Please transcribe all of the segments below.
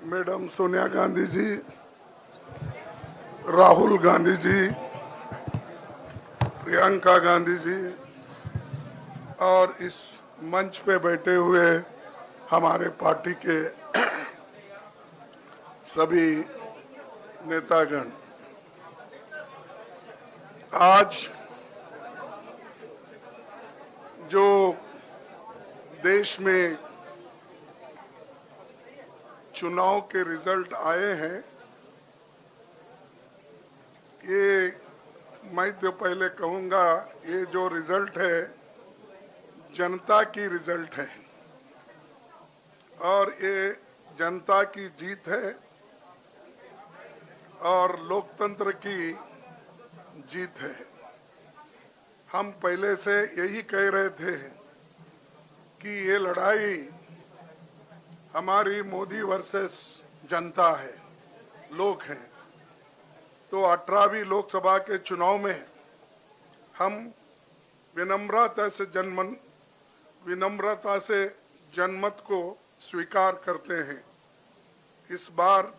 Madam Sonia Gandhi ji, Rahul Gandhi ji, Priyanka Gandhi ji और इस मंच पे बैठे हुए हमारे पार्टी के सभी नेतागण, आज जो देश में चुनाव के रिजल्ट आए हैं, ये मैं तो पहले कहूंगा, ये जो रिजल्ट है जनता की रिजल्ट है और ये जनता की जीत है और लोकतंत्र की जीत है। हम पहले से यही कह रहे थे कि ये लड़ाई हमारी मोदी वर्सेस जनता है, लोग हैं। तो 18वीं लोकसभा के चुनाव में हम विनम्रता से जनमत को स्वीकार करते हैं। इस बार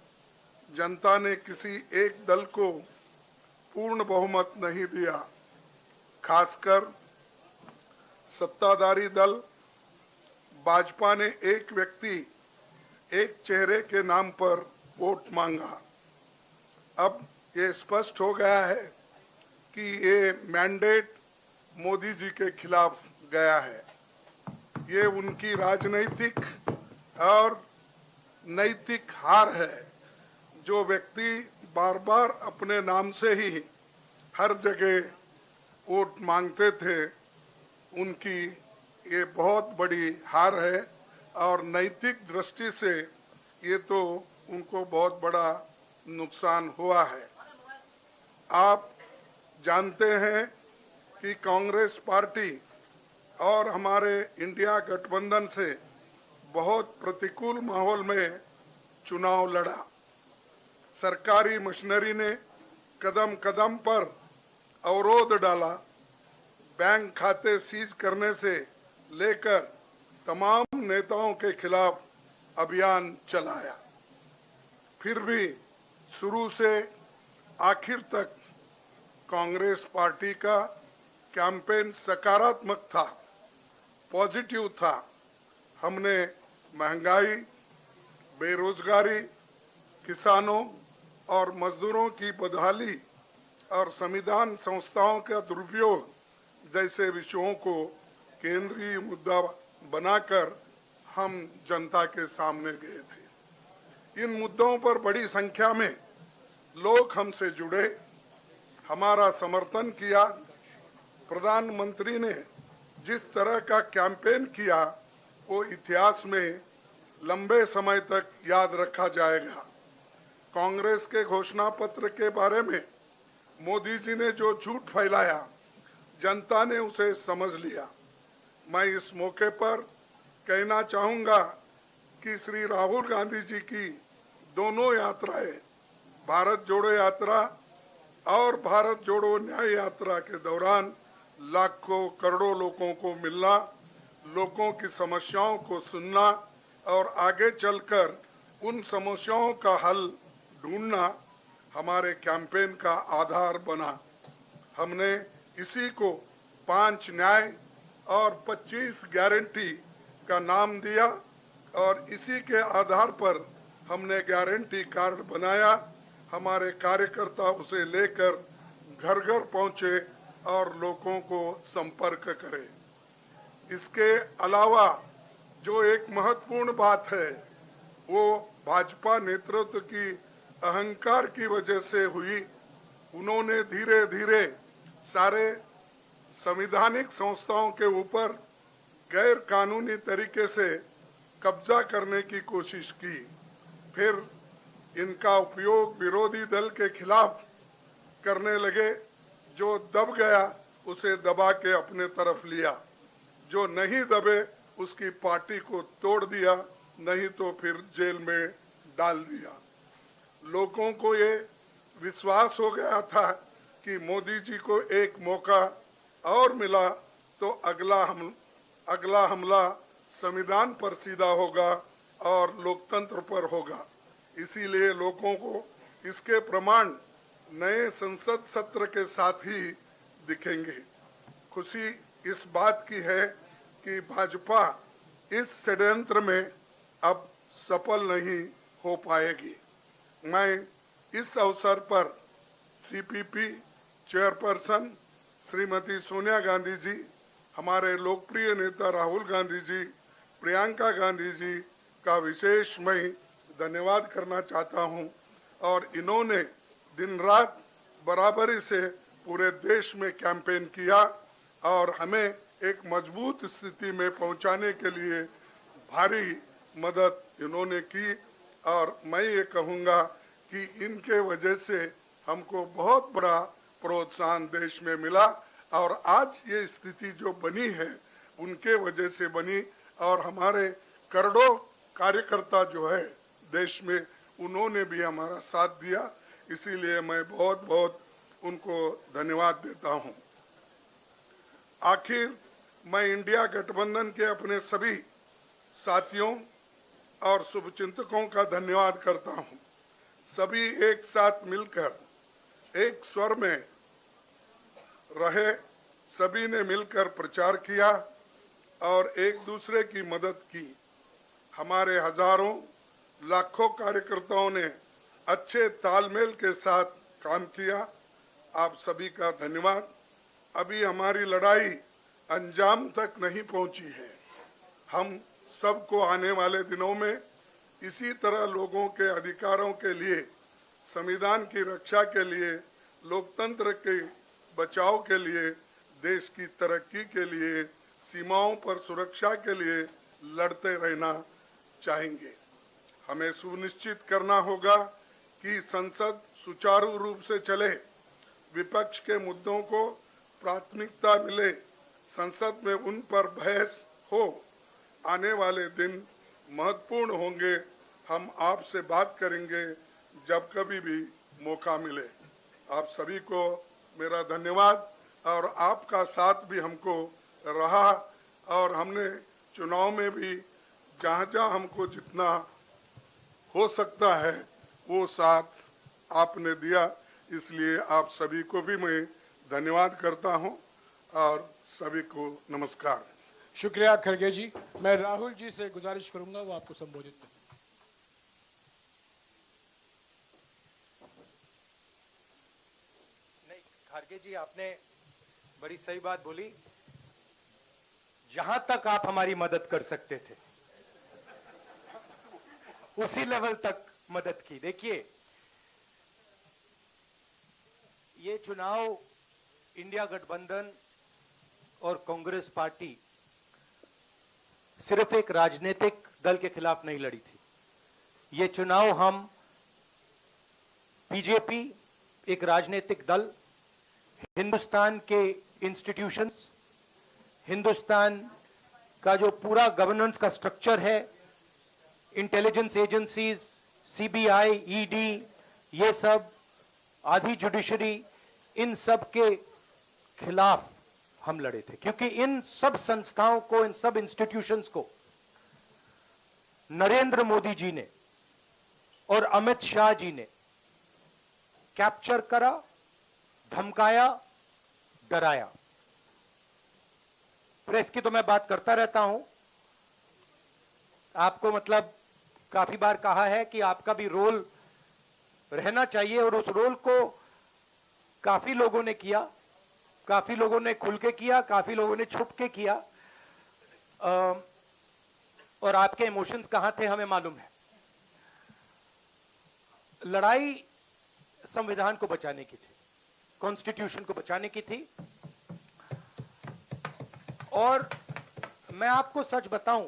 जनता ने किसी एक दल को पूर्ण बहुमत नहीं दिया, खासकर सत्ताधारी दल भाजपा ने एक व्यक्ति, एक चेहरे के नाम पर वोट मांगा। अब ये स्पष्ट हो गया है कि ये मैंडेट मोदी जी के खिलाफ गया है। ये उनकी राजनीतिक और नैतिक हार है। जो व्यक्ति बार बार अपने नाम से ही हर जगह वोट मांगते थे, उनकी ये बहुत बड़ी हार है और नैतिक दृष्टि से ये तो उनको बहुत बड़ा नुकसान हुआ है। आप जानते हैं कि कांग्रेस पार्टी और हमारे इंडिया गठबंधन से बहुत प्रतिकूल माहौल में चुनाव लड़ा। सरकारी मशीनरी ने कदम कदम पर अवरोध डाला, बैंक खाते सीज करने से लेकर तमाम नेताओं के खिलाफ अभियान चलाया। फिर भी शुरू से आखिर तक कांग्रेस पार्टी का कैंपेन सकारात्मक था, पॉजिटिव था। हमने महंगाई, बेरोजगारी, किसानों और मजदूरों की बदहाली और संविधान संस्थाओं का दुरुपयोग जैसे विषयों को केंद्रीय मुद्दा बनाकर हम जनता के सामने गए थे। इन मुद्दों पर बड़ी संख्या में लोग हमसे जुड़े, हमारा समर्थन किया। प्रधानमंत्री ने जिस तरह का कैंपेन किया, वो इतिहास में लंबे समय तक याद रखा जाएगा। कांग्रेस के घोषणा पत्र के बारे में मोदी जी ने जो झूठ फैलाया, जनता ने उसे समझ लिया। मैं इस मौके पर कहना चाहूंगा कि श्री राहुल गांधी जी की दोनों यात्राएं, भारत जोड़ो यात्रा और भारत जोड़ो न्याय यात्रा के दौरान लाखों करोड़ों लोगों को मिलना, लोगों की समस्याओं को सुनना और आगे चलकर उन समस्याओं का हल ढूंढना हमारे कैंपेन का आधार बना। हमने इसी को 5 न्याय और 25 गारंटी का नाम दिया और इसी के आधार पर हमने गारंटी कार्ड बनाया। हमारे कार्यकर्ता उसे लेकर घर घर पहुंचे और लोगों को संपर्क करें। इसके अलावा जो एक महत्वपूर्ण बात है, वो भाजपा नेतृत्व की अहंकार की वजह से हुई। उन्होंने धीरे धीरे सारे संवैधानिक संस्थाओं के ऊपर गैर कानूनी तरीके से कब्जा करने की कोशिश की। फिर इनका उपयोग विरोधी दल के खिलाफ करने लगे। जो दब गया उसे दबा के अपने तरफ लिया, जो नहीं दबे उसकी पार्टी को तोड़ दिया, नहीं तो फिर जेल में डाल दिया। लोगों को ये विश्वास हो गया था कि मोदी जी को एक मौका और मिला तो अगला हमला संविधान पर सीधा होगा और लोकतंत्र पर होगा। इसीलिए लोगों को इसके प्रमाण नए संसद सत्र के साथ ही दिखेंगे। खुशी इस बात की है कि भाजपा इस षड्यंत्र में अब सफल नहीं हो पाएगी। मैं इस अवसर पर सीपीपी चेयरपर्सन श्रीमती सोनिया गांधी जी, हमारे लोकप्रिय नेता राहुल गांधी जी, प्रियंका गांधी जी का विशेष मैं धन्यवाद करना चाहता हूं। और इन्होंने दिन रात बराबरी से पूरे देश में कैंपेन किया और हमें एक मजबूत स्थिति में पहुंचाने के लिए भारी मदद इन्होंने की। और मैं ये कहूँगा कि इनके वजह से हमको बहुत बड़ा प्रोत्साहन देश में मिला और आज ये स्थिति जो बनी है उनके वजह से बनी। और हमारे करोड़ों कार्यकर्ता जो है देश में, उन्होंने भी हमारा साथ दिया, इसीलिए मैं बहुत बहुत उनको धन्यवाद देता हूं। आखिर मैं इंडिया गठबंधन के अपने सभी साथियों और शुभचिंतकों का धन्यवाद करता हूं। सभी एक साथ मिलकर एक स्वर में रहे, सभी ने मिलकर प्रचार किया और एक दूसरे की मदद की। हमारे हजारों लाखों कार्यकर्ताओं ने अच्छे तालमेल के साथ काम किया। आप सभी का धन्यवाद। अभी हमारी लड़ाई अंजाम तक नहीं पहुंची है। हम सबको आने वाले दिनों में इसी तरह लोगों के अधिकारों के लिए, संविधान की रक्षा के लिए, लोकतंत्र के बचाव के लिए, देश की तरक्की के लिए, सीमाओं पर सुरक्षा के लिए लड़ते रहना चाहेंगे। हमें सुनिश्चित करना होगा कि संसद सुचारू रूप से चले, विपक्ष के मुद्दों को प्राथमिकता मिले, संसद में उन पर बहस हो। आने वाले दिन महत्वपूर्ण होंगे। हम आपसे बात करेंगे जब कभी भी मौका मिले। आप सभी को मेरा धन्यवाद और आपका साथ भी हमको रहा और हमने चुनाव में भी जहाँ हमको जितना हो सकता है वो साथ आपने दिया, इसलिए आप सभी को भी मैं धन्यवाद करता हूं और सभी को नमस्कार। शुक्रिया खड़गे जी। मैं राहुल जी से गुजारिश करूंगा वो आपको संबोधित करें। नहीं, खड़गे जी आपने बड़ी सही बात बोली। जहां तक आप हमारी मदद कर सकते थे उसी लेवल तक मदद की। देखिए, ये चुनाव इंडिया गठबंधन और कांग्रेस पार्टी सिर्फ एक राजनीतिक दल के खिलाफ नहीं लड़ी थी। ये चुनाव हम बीजेपी, एक राजनीतिक दल, हिंदुस्तान के इंस्टीट्यूशंस, हिंदुस्तान का जो पूरा गवर्नेंस का स्ट्रक्चर है, इंटेलिजेंस एजेंसीज, सीबीआई, ईडी, ये सब, आधी जुडिशरी, इन सब के खिलाफ हम लड़े थे। क्योंकि इन सब संस्थाओं को, इन सब इंस्टीट्यूशंस को नरेंद्र मोदी जी ने और अमित शाह जी ने कैप्चर करा, धमकाया, डराया। प्रेस की तो मैं बात करता रहता हूं। आपको मतलब काफी बार कहा है कि आपका भी रोल रहना चाहिए और उस रोल को काफी लोगों ने किया, काफी लोगों ने खुल के किया, काफी लोगों ने छुप के किया। और आपके इमोशंस कहां थे हमें मालूम है। लड़ाई संविधान को बचाने की थी, कॉन्स्टिट्यूशन को बचाने की थी। और मैं आपको सच बताऊं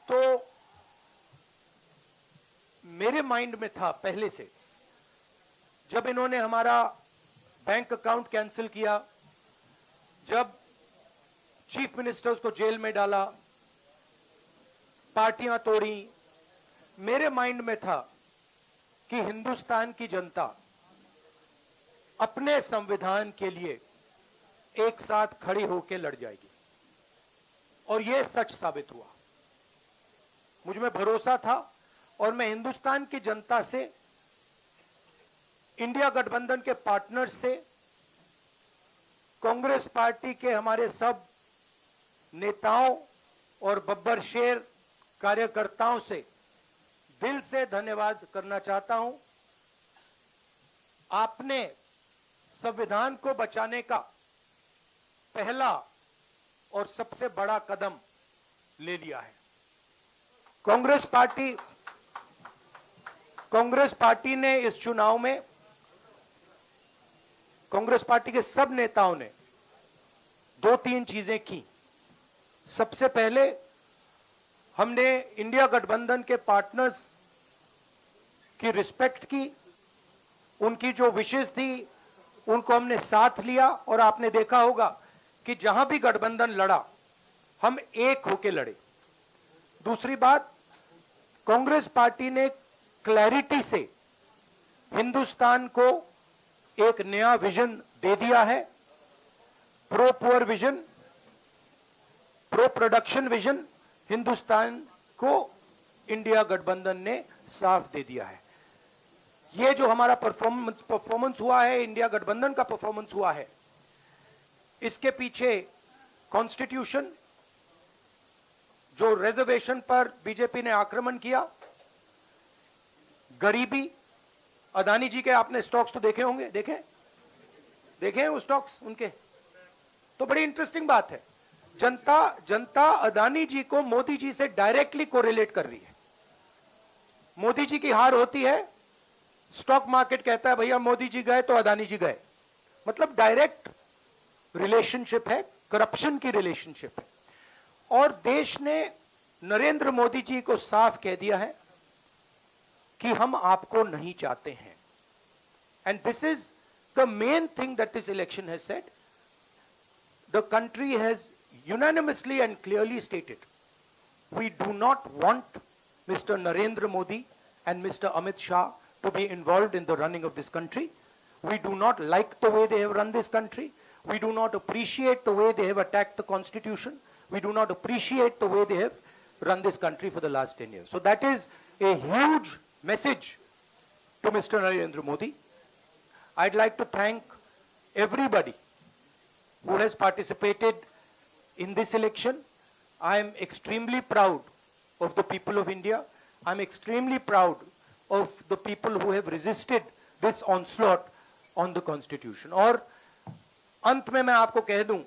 तो मेरे माइंड में था पहले से, जब इन्होंने हमारा बैंक अकाउंट कैंसिल किया, जब चीफ मिनिस्टर्स को जेल में डाला, पार्टियां तोड़ी, मेरे माइंड में था कि हिंदुस्तान की जनता अपने संविधान के लिए एक साथ खड़ी होकर लड़ जाएगी। और यह सच साबित हुआ। मुझ में भरोसा था और मैं हिंदुस्तान की जनता से, इंडिया गठबंधन के पार्टनर्स से, कांग्रेस पार्टी के हमारे सब नेताओं और बब्बर शेर कार्यकर्ताओं से दिल से धन्यवाद करना चाहता हूं। आपने संविधान को बचाने का पहला और सबसे बड़ा कदम ले लिया है। कांग्रेस पार्टी ने इस चुनाव में, कांग्रेस पार्टी के सब नेताओं ने 2-3 चीजें की। सबसे पहले हमने इंडिया गठबंधन के पार्टनर्स की रिस्पेक्ट की, उनकी जो विशेष थी उनको हमने साथ लिया, और आपने देखा होगा कि जहां भी गठबंधन लड़ा हम एक होकर लड़े। दूसरी बात, कांग्रेस पार्टी ने क्लैरिटी से हिंदुस्तान को एक नया विजन दे दिया है, pro poor vision, pro production vision Hindustan को इंडिया गठबंधन ने साफ दे दिया है। ये जो हमारा परफॉर्मेंस हुआ है, इंडिया गठबंधन का परफॉर्मेंस हुआ है, इसके पीछे कॉन्स्टिट्यूशन, जो रिजर्वेशन पर बीजेपी ने आक्रमण किया, गरीबी, अदानी जी के आपने स्टॉक्स तो देखे होंगे, देखे हैं वो स्टॉक्स उनके, तो बड़ी इंटरेस्टिंग बात है। जनता अदानी जी को मोदी जी से डायरेक्टली कोरिलेट कर रही है। मोदी जी की हार होती है, स्टॉक मार्केट कहता है भैया मोदी जी गए तो अदानी जी गए, मतलब डायरेक्ट रिलेशनशिप है, करप्शन की रिलेशनशिप है। और देश ने नरेंद्र मोदी जी को साफ कह दिया है कि हम आपको नहीं चाहते हैं। And this is the main thing that this election has said. The country has unanimously and clearly stated, we do not want Mr. Narendra Modi and Mr. Amit Shah to be involved in the running of this country. We do not like the way they have run this country. We do not appreciate the way they have attacked the constitution. We do not appreciate the way they have run this country for the last 10 years. So that is a huge message to Mr. Narendra Modi. I'd like to thank everybody who has participated in this election. I am extremely proud of the people of India. I'm extremely proud of the people who have resisted this onslaught on the constitution. और अंत में मैं आपको कह दूं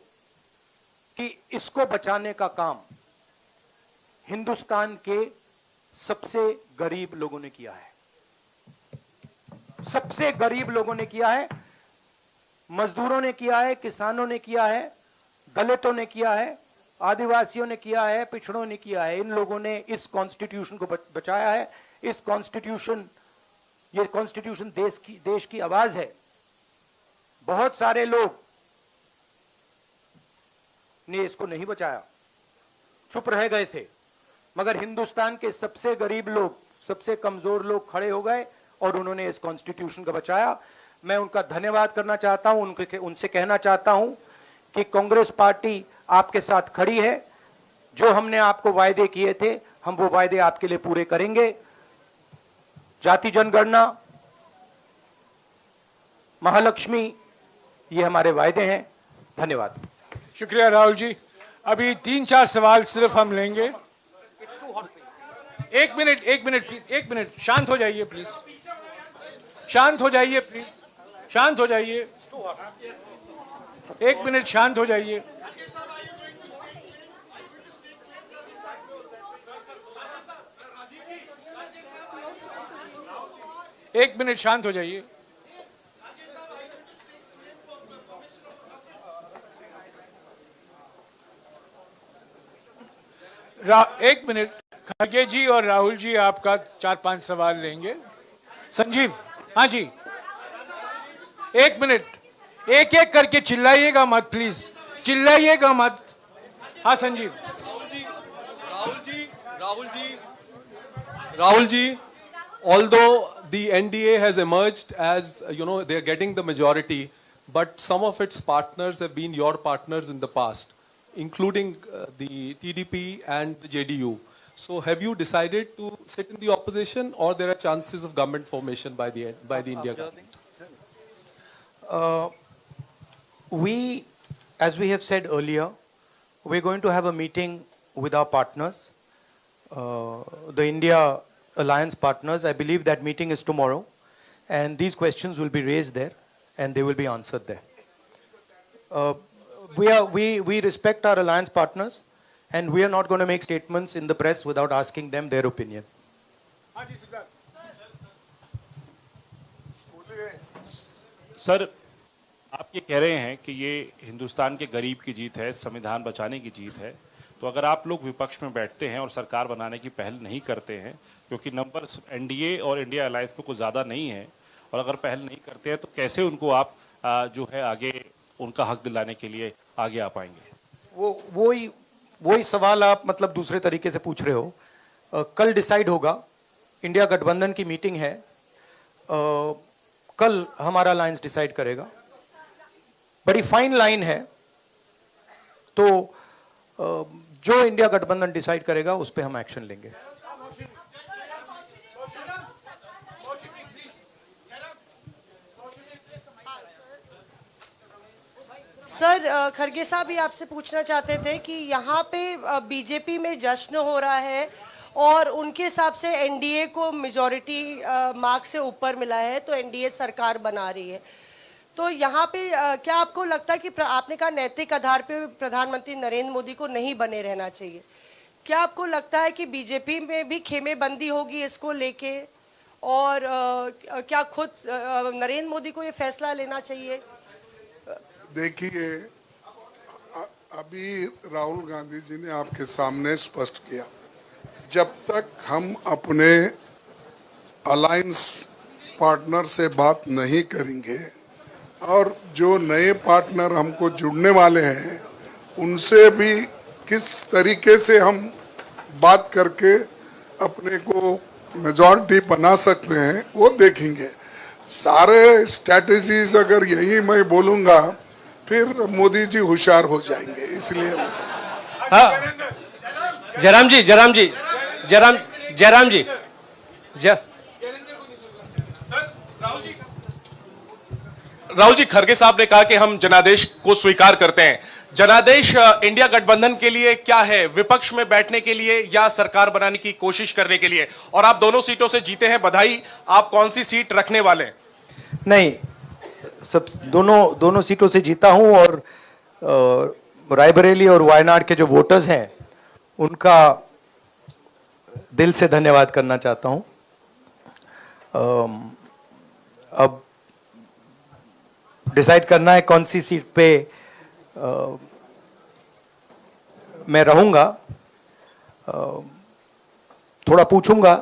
कि इसको बचाने का काम हिंदुस्तान के सबसे गरीब लोगों ने किया है। सबसे गरीब लोगों ने किया है, मजदूरों ने किया है, किसानों ने किया है, दलितों ने किया है, आदिवासियों ने किया है, पिछड़ों ने किया है। इन लोगों ने इस कॉन्स्टिट्यूशन को बचाया है। इस कॉन्स्टिट्यूशन, ये कॉन्स्टिट्यूशन देश की आवाज है। बहुत सारे लोग ने इसको नहीं बचाया, चुप रह गए थे, मगर हिंदुस्तान के सबसे गरीब लोग, सबसे कमजोर लोग खड़े हो गए और उन्होंने इस कॉन्स्टिट्यूशन को बचाया। मैं उनका धन्यवाद करना चाहता हूं, उनसे कहना चाहता हूं कि कांग्रेस पार्टी आपके साथ खड़ी है। जो हमने आपको वायदे किए थे, हम वो वायदे आपके लिए पूरे करेंगे। जाति जनगणना, महालक्ष्मी, ये हमारे वायदे हैं। धन्यवाद। शुक्रिया राहुल जी। अभी 3-4 सवाल सिर्फ हम लेंगे। एक मिनट प्लीज, एक मिनट, शांत हो जाइए प्लीज, शांत हो जाइए प्लीज, शांत हो जाइए, 1 मिनट शांत हो जाइए। एक मिनट शांत हो जाइए। एक मिनट, खड़गे जी और राहुल जी आपका 4-5 सवाल लेंगे। संजीव, हाँ जी, 1 मिनट, एक एक करके चिल्लाइएगा मत प्लीज, चिल्लाइएगा मत। हाँ Sanjeev. Rahul ji, although the NDA has emerged as, they are getting the majority, but some of its partners have been your partners in the past, including the TDP and the JDU. So have you decided to sit in the opposition, or there are chances of government formation by the India government? We, as we have said earlier, we're going to have a meeting with our partners, the India alliance partners. I believe that meeting is tomorrow, and these questions will be raised there, and they will be answered there. We respect our alliance partners, and we are not going to make statements in the press without asking them their opinion. Sir, आप ये कह रहे हैं कि ये हिंदुस्तान के गरीब की जीत है, संविधान बचाने की जीत है, तो अगर आप लोग विपक्ष में बैठते हैं और सरकार बनाने की पहल नहीं करते हैं, क्योंकि नंबर एनडीए और इंडिया अलायंस में कुछ ज़्यादा नहीं है, और अगर पहल नहीं करते हैं तो कैसे उनको आप जो है आगे उनका हक दिलाने के लिए आगे आ पाएंगे? वही सवाल आप मतलब दूसरे तरीके से पूछ रहे हो। कल डिसाइड होगा, इंडिया गठबंधन की मीटिंग है, कल हमारा अलायंस डिसाइड करेगा। बड़ी फाइन लाइन है, तो जो इंडिया गठबंधन डिसाइड करेगा उस पर हम एक्शन लेंगे। सर, खरगे साहब भी आपसे पूछना चाहते थे कि यहाँ पे बीजेपी में जश्न हो रहा है और उनके हिसाब से एनडीए को मेजॉरिटी मार्क से ऊपर मिला है, तो एनडीए सरकार बना रही है। तो यहाँ पे क्या आपको लगता है कि आपने कहा नैतिक आधार पे प्रधानमंत्री नरेंद्र मोदी को नहीं बने रहना चाहिए, क्या आपको लगता है कि बीजेपी में भी खेमेबंदी होगी इसको लेके, और क्या खुद नरेंद्र मोदी को ये फैसला लेना चाहिए? देखिए, अभी राहुल गांधी जी ने आपके सामने स्पष्ट किया, जब तक हम अपने अलायंस पार्टनर से बात नहीं करेंगे और जो नए पार्टनर हमको जुड़ने वाले हैं उनसे भी किस तरीके से हम बात करके अपने को मेजॉरिटी बना सकते हैं वो देखेंगे। सारे स्ट्रैटेजीज अगर यही मैं बोलूँगा फिर मोदी जी होशियार हो जाएंगे, इसलिए हाँ, जयराम जी राहुल जी, खरगे साहब ने कहा कि हम जनादेश को स्वीकार करते हैं। जनादेश इंडिया गठबंधन के लिए क्या है? विपक्ष में बैठने के लिए या सरकार बनाने की कोशिश करने के लिए? और आप दोनों सीटों से जीते हैं, बधाई। आप कौन सी सीट रखने वाले हैं? नहीं, सब दोनों सीटों से जीता हूं, और रायबरेली और वायनाड के जो वोटर्स हैं उनका दिल से धन्यवाद करना चाहता हूं। अब डिसाइड करना है कौन सी सीट पे मैं रहूंगा, थोड़ा पूछूंगा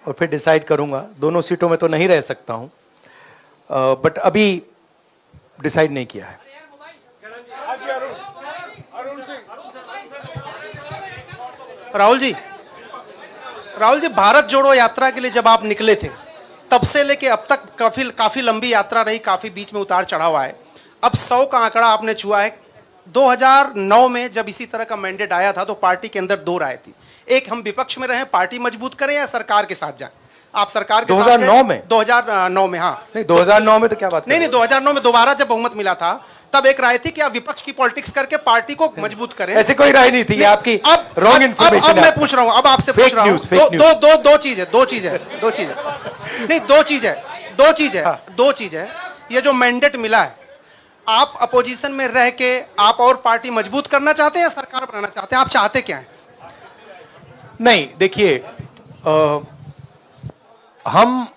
और फिर डिसाइड करूंगा। दोनों सीटों में तो नहीं रह सकता हूं, बट अभी डिसाइड नहीं किया है। राहुल जी, भारत जोड़ो यात्रा के लिए जब आप निकले थे तब से लेके अब तक काफी लंबी यात्रा रही, काफी बीच में उतार चढ़ाव आए। अब 100 का आंकड़ा आपने छुआ है। 2009 में जब इसी तरह का मैंडेट आया था तो पार्टी के अंदर दो राय थी, एक हम विपक्ष में रहें, पार्टी मजबूत करें, या सरकार के साथ जाएं। आप सरकार के 2009 में 2009 में हाँ नहीं, 2009 में तो क्या बात नहीं 2009 में दोबारा जब बहुमत मिला था तब एक राय थी कि आप विपक्ष की पॉलिटिक्स करके पार्टी को मजबूत करें। ऐसी कोई राय नहीं थी, आपकी रॉन्ग इन्फॉर्मेशन। अब मैं पूछ रहा हूं, अब आपसे पूछ रहा हूं, दो चीज है। ये जो मैंडेट मिला है, आप अपोजिशन में रह के आप और पार्टी मजबूत करना चाहते हैं या सरकार बनाना चाहते हैं? आप चाहते क्या है? नहीं, देखिए, हम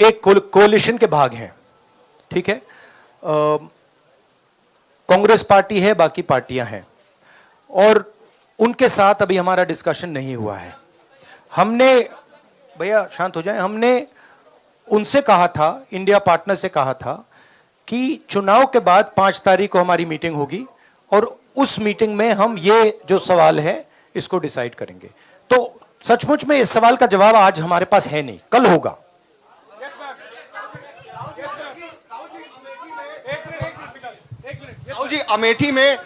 एक कोalition के भाग हैं, ठीक है। कांग्रेस पार्टी है, बाकी पार्टियां हैं, और उनके साथ अभी हमारा डिस्कशन नहीं हुआ है। हमने, भैया शांत हो जाए, हमने उनसे कहा था, इंडिया पार्टनर से कहा था कि चुनाव के बाद 5 तारीख को हमारी मीटिंग होगी और उस मीटिंग में हम ये जो सवाल है इसको डिसाइड करेंगे। तो सचमुच में इस सवाल का जवाब आज हमारे पास है नहीं, कल होगा। राहुल जी, अमेठी में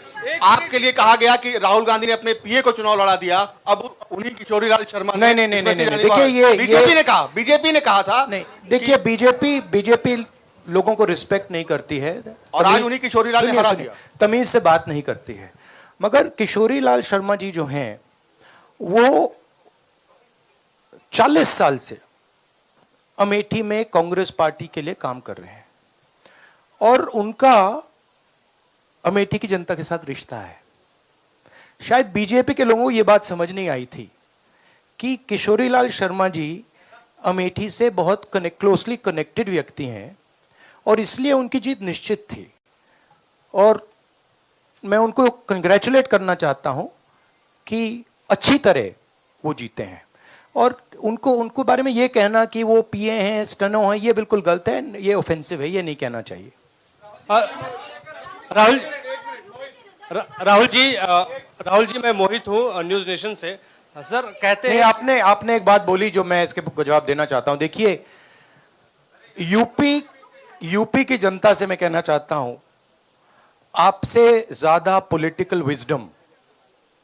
आपके लिए कहा गया कि राहुल गांधी ने अपने पीए को चुनाव लड़ा दिया, अब उन्हीं किशोरीलाल शर्मा नहीं, देखिए ये बीजेपी ने कहा था नहीं, देखिए बीजेपी लोगों को रिस्पेक्ट नहीं करती है और आज उन्हीं किशोरीलाल ने हरा दिया, तमीज से बात नहीं करती है। मगर किशोरीलाल शर्मा जी जो हैं वो 40 साल से अमेठी में कांग्रेस पार्टी के लिए काम कर रहे हैं और उनका अमेठी की जनता के साथ रिश्ता है। शायद बीजेपी के लोगों को यह बात समझ नहीं आई थी कि किशोरीलाल शर्मा जी अमेठी से बहुत क्लोजली कनेक्टेड व्यक्ति हैं और इसलिए उनकी जीत निश्चित थी। और मैं उनको कंग्रेचुलेट करना चाहता हूं कि अच्छी तरह वो जीते हैं। और उनको बारे में ये कहना कि वो पीए हैं, स्टनो हैं, ये बिल्कुल गलत है, ये ऑफेंसिव है, ये नहीं कहना चाहिए। राहुल जी मैं मोहित हूँ न्यूज नेशन से। सर कहते हैं आपने एक बात बोली जो मैं इसके जवाब देना चाहता हूं। देखिए यूपी की जनता से मैं कहना चाहता हूं, आपसे ज्यादा पॉलिटिकल विजडम,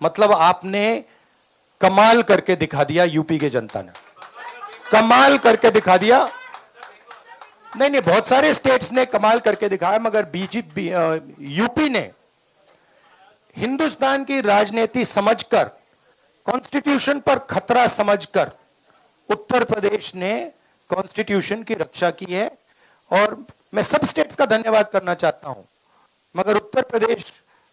मतलब आपने कमाल करके दिखा दिया। यूपी की जनता ने कमाल करके दिखा दिया। नहीं, बहुत सारे स्टेट्स ने कमाल करके दिखाया, मगर बीजेपी यूपी ने हिंदुस्तान की राजनीति समझकर, कॉन्स्टिट्यूशन पर खतरा समझकर उत्तर प्रदेश ने कॉन्स्टिट्यूशन की रक्षा की है। और मैं सब स्टेट्स का धन्यवाद करना चाहता हूं, मगर उत्तर प्रदेश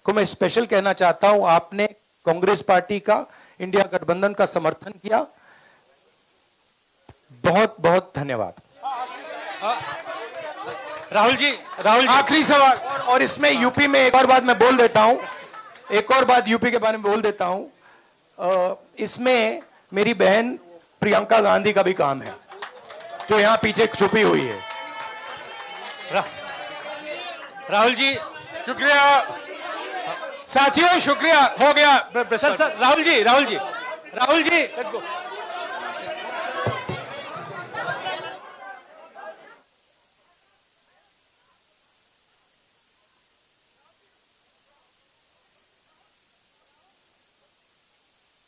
को मैं स्पेशल कहना चाहता हूं, आपने कांग्रेस पार्टी का, इंडिया गठबंधन का समर्थन किया। बहुत बहुत धन्यवाद। राहुल जी आखिरी सवाल। और इसमें यूपी में एक और बात मैं बोल देता हूं, एक और बात यूपी के बारे में बोल देता हूं। इसमें मेरी बहन प्रियंका गांधी का भी काम है, जो यहां पीछे छुपी हुई है। राहुल जी शुक्रिया साथियों, शुक्रिया। हो गया सर राहुल जी